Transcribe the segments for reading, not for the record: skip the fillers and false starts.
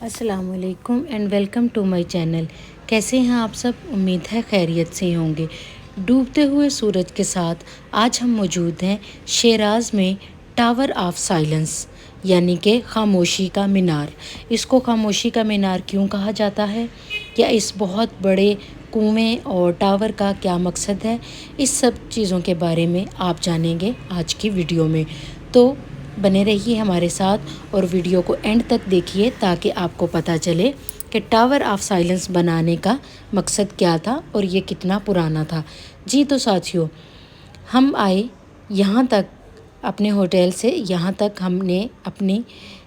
अस्सलाम वालेकुम and welcome to my channel. कैसे हैं आप सब? उम्मीद है खैरियत से होंगे। डूबते हुए सूरज के साथ आज हम मौजूद हैं शिराज़ में टावर ऑफ साइलेंस यानी कि खामोशी का मीनार। इसको खामोशी का मीनार क्यों कहा जाता है, या इस बहुत बड़े कुएं और टावर का क्या मकसद है, इस सब चीज़ों के बारे में आप जानेंगे आज की वीडियो में। तो बने रहिए हमारे साथ और वीडियो को एंड तक देखिए ताकि आपको पता चले कि टावर ऑफ साइलेंस बनाने का मकसद क्या था और ये कितना पुराना था। जी तो साथियों, हम आए यहाँ तक अपने होटल से, यहाँ तक हमने अपनी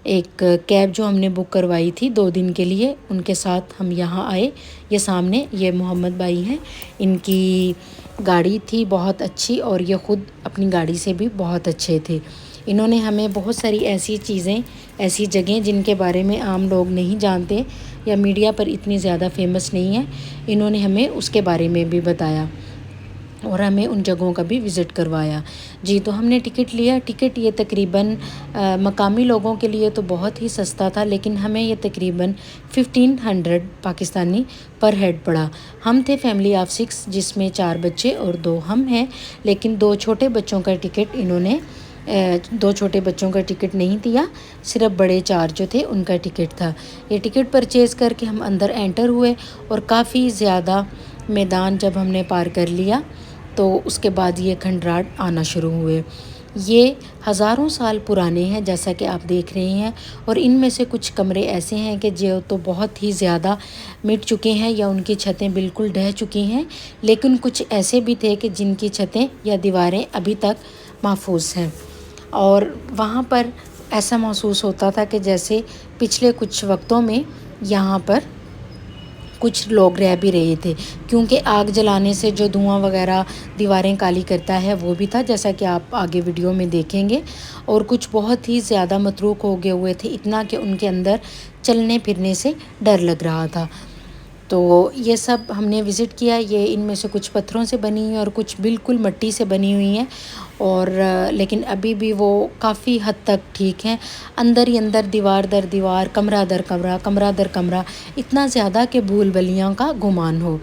एक कैब जो हमने बुक करवाई थी 2 दिन के लिए, उनके साथ हम यहाँ आए। ये सामने ये मोहम्मद भाई हैं, इनकी गाड़ी थी बहुत अच्छी और ये ख़ुद अपनी गाड़ी से भी बहुत अच्छे थे। इन्होंने हमें बहुत सारी ऐसी चीज़ें, ऐसी जगहें जिनके बारे में आम लोग नहीं जानते या मीडिया पर इतनी ज़्यादा फेमस नहीं है, इन्होंने हमें उसके बारे में भी बताया और हमें उन जगहों का भी विज़िट करवाया। जी तो हमने टिकट लिया। टिकट ये तकरीबन मकामी लोगों के लिए तो बहुत ही सस्ता था, लेकिन हमें ये तकरीबन 1500 पाकिस्तानी पर हेड पड़ा। हम थे फैमिली ऑफ 6 जिसमें 4 बच्चे और 2 हम हैं, लेकिन 2 छोटे बच्चों का टिकट इन्होंने 2 छोटे बच्चों का टिकट नहीं दिया, सिर्फ बड़े 4 जो थे उनका टिकट था। ये टिकट परचेज़ करके हम अंदर एंटर हुए और काफ़ी ज़्यादा मैदान जब हमने पार कर लिया तो उसके बाद ये खंडराट आना शुरू हुए। ये हज़ारों साल पुराने हैं जैसा कि आप देख रहे हैं, और इनमें से कुछ कमरे ऐसे हैं कि जो तो बहुत ही ज़्यादा मिट चुके हैं या उनकी छतें बिल्कुल ढह चुकी हैं, लेकिन कुछ ऐसे भी थे कि जिनकी छतें या दीवारें अभी तक महफूज हैं। और वहाँ पर ऐसा महसूस होता था कि जैसे पिछले कुछ वक्तों में यहाँ पर कुछ लोग रह भी रहे थे, क्योंकि आग जलाने से जो धुआं वगैरह दीवारें काली करता है वो भी था, जैसा कि आप आगे वीडियो में देखेंगे। और कुछ बहुत ही ज़्यादा मतरूक हो गए हुए थे, इतना कि उनके अंदर चलने फिरने से डर लग रहा था। तो ये सब हमने विज़िट किया। ये इनमें से कुछ पत्थरों से बनी हुई हैं और कुछ बिल्कुल मिट्टी से बनी हुई हैं, और लेकिन अभी भी वो काफ़ी हद तक ठीक हैं। अंदर ही अंदर, दीवार दर दीवार, कमरा दर कमरा, कमरा दर कमरा, इतना ज़्यादा कि भूल भुलैया का गुमान हो।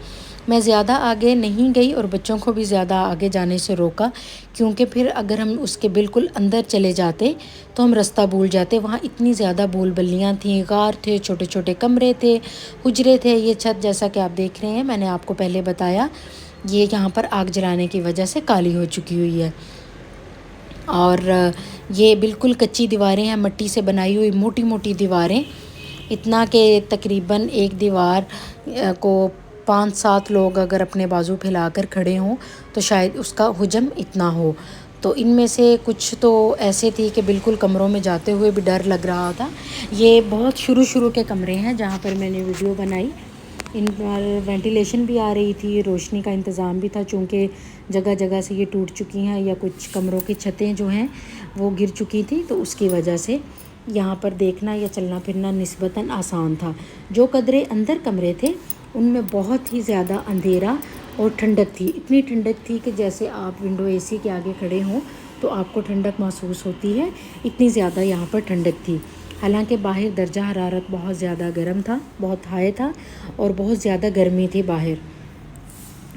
मैं ज़्यादा आगे नहीं गई और बच्चों को भी ज़्यादा आगे जाने से रोका, क्योंकि फिर अगर हम उसके बिल्कुल अंदर चले जाते तो हम रास्ता भूल जाते। वहाँ इतनी ज़्यादा भूल भुलैया थी, गार थे, छोटे छोटे कमरे थे, हुजरे थे। ये छत जैसा कि आप देख रहे हैं, मैंने आपको पहले बताया, ये यहाँ पर आग जलाने की वजह से काली हो चुकी हुई है। और ये बिल्कुल कच्ची दीवारें हैं, मिट्टी से बनाई हुई मोटी मोटी दीवारें, इतना कि तकरीबन एक दीवार को 5-7 लोग अगर अपने बाजू फैलाकर खड़े हों तो शायद उसका हुजम इतना हो। तो इनमें से कुछ तो ऐसे थी कि बिल्कुल कमरों में जाते हुए भी डर लग रहा था। ये बहुत शुरू के कमरे हैं जहाँ पर मैंने वीडियो बनाई। इन पर वेंटिलेशन भी आ रही थी, रोशनी का इंतज़ाम भी था, चूँकि जगह जगह से ये टूट चुकी हैं या कुछ कमरों की छतें जो हैं वो गिर चुकी थी, तो उसकी वजह से यहाँ पर देखना या चलना फिरना निस्बतन आसान था। जो कदरे अंदर कमरे थे उनमें बहुत ही ज़्यादा अंधेरा और ठंडक थी। इतनी ठंडक थी कि जैसे आप विंडो एसी के आगे खड़े हों तो आपको ठंडक महसूस होती है, इतनी ज़्यादा यहाँ पर ठंडक थी। हालांकि बाहर दर्जा हरारत बहुत ज़्यादा गर्म था, बहुत हाई था और बहुत ज़्यादा गर्मी थी बाहर।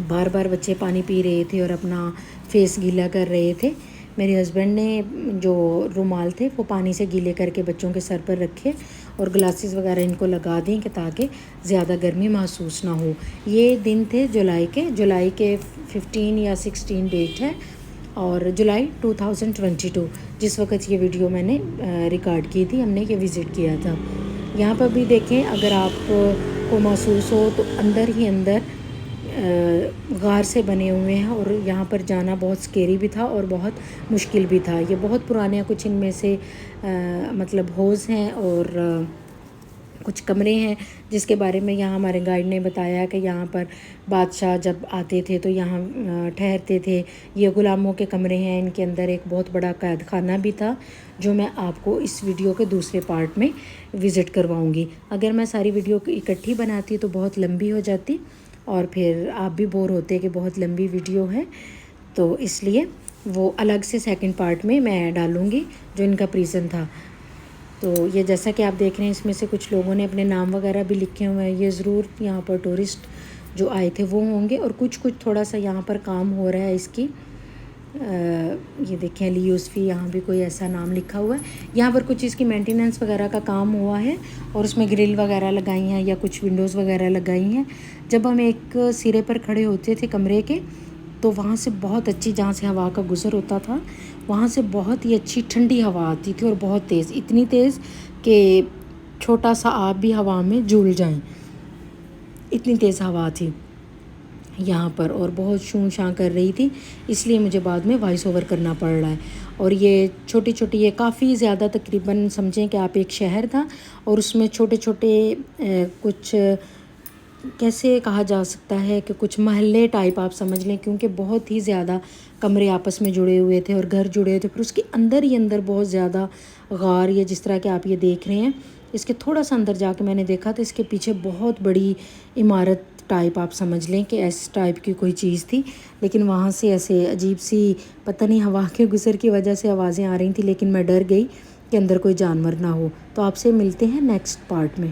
बार बार बच्चे पानी पी रहे थे और अपना फेस गीला कर रहे थे। मेरे हस्बैंड ने जो रुमाल थे वो पानी से गीले करके बच्चों के सर पर रखे और ग्लासेस वगैरह इनको लगा दी कि ताकि ज़्यादा गर्मी महसूस ना हो। ये दिन थे जुलाई के 15 या 16 डेट है, और जुलाई 2022 जिस वक्त ये वीडियो मैंने रिकॉर्ड की थी, हमने ये विज़िट किया था। यहाँ पर भी देखें, अगर आपको महसूस हो तो अंदर ही अंदर गार से बने हुए हैं, और यहाँ पर जाना बहुत स्केरी भी था और बहुत मुश्किल भी था। ये बहुत पुराने, कुछ इनमें से मतलब होज़ हैं और कुछ कमरे हैं जिसके बारे में यहाँ हमारे गाइड ने बताया कि यहाँ पर बादशाह जब आते थे तो यहाँ ठहरते थे। ये ग़ुलामों के कमरे हैं, इनके अंदर एक बहुत बड़ा कैद खाना भी था जो मैं आपको इस वीडियो के दूसरे पार्ट में विज़िट करवाऊँगी। अगर मैं सारी वीडियो इकट्ठी बनाती तो बहुत लंबी हो जाती और फिर आप भी बोर होते कि बहुत लंबी वीडियो है, तो इसलिए वो अलग से सेकंड पार्ट में मैं डालूँगी जो इनका प्रिज़न था। تو یہ جیسا کہ آپ دیکھ رہے ہیں اس میں سے کچھ لوگوں نے اپنے نام وغیرہ بھی لکھے ہوئے ہیں. یہ ضرور یہاں پر ٹورسٹ جو آئے تھے وہ ہوں گے. اور کچھ تھوڑا سا یہاں پر کام ہو رہا ہے اس کی. یہ دیکھیں علی یوسفی یہاں بھی کوئی ایسا نام لکھا ہوا ہے. یہاں پر کچھ اس کی مینٹیننس وغیرہ کا کام ہوا ہے اور اس میں گرل وغیرہ لگائی ہیں یا کچھ ونڈوز وغیرہ لگائی ہیں. جب ہم ایک سرے پر کھڑے ہوتے تھے کمرے کے تو وہاں سے بہت اچھی, جہاں سے ہوا کا گزر ہوتا تھا وہاں سے بہت ہی اچھی ٹھنڈی ہوا آتی تھی اور بہت تیز, اتنی تیز کہ چھوٹا سا آپ بھی ہوا میں جھول جائیں, اتنی تیز ہوا تھی یہاں پر اور بہت شوں شاں کر رہی تھی. اس لیے مجھے بعد میں وائس اوور کرنا پڑ رہا ہے. اور یہ چھوٹی چھوٹی, یہ کافی زیادہ تقریباً سمجھیں کہ آپ ایک شہر تھا اور اس میں چھوٹے چھوٹے کچھ کیسے کہا جا سکتا ہے کہ کچھ محلے ٹائپ آپ سمجھ لیں, کیونکہ بہت ہی زیادہ کمرے آپس میں جڑے ہوئے تھے اور گھر جڑے ہوئے تھے. پھر اس کے اندر ہی اندر بہت زیادہ غار, یہ جس طرح کہ آپ یہ دیکھ رہے ہیں اس کے تھوڑا سا اندر جا کے میں نے دیکھا تو اس کے پیچھے بہت بڑی عمارت ٹائپ آپ سمجھ لیں کہ اس ٹائپ کی کوئی چیز تھی. لیکن وہاں سے ایسے عجیب سی پتہ نہیں ہوا کے گزر کی وجہ سے آوازیں آ رہی تھیں, لیکن میں ڈر گئی کہ اندر کوئی جانور نہ ہو. تو آپ سے ملتے ہیں نیکسٹ پارٹ میں.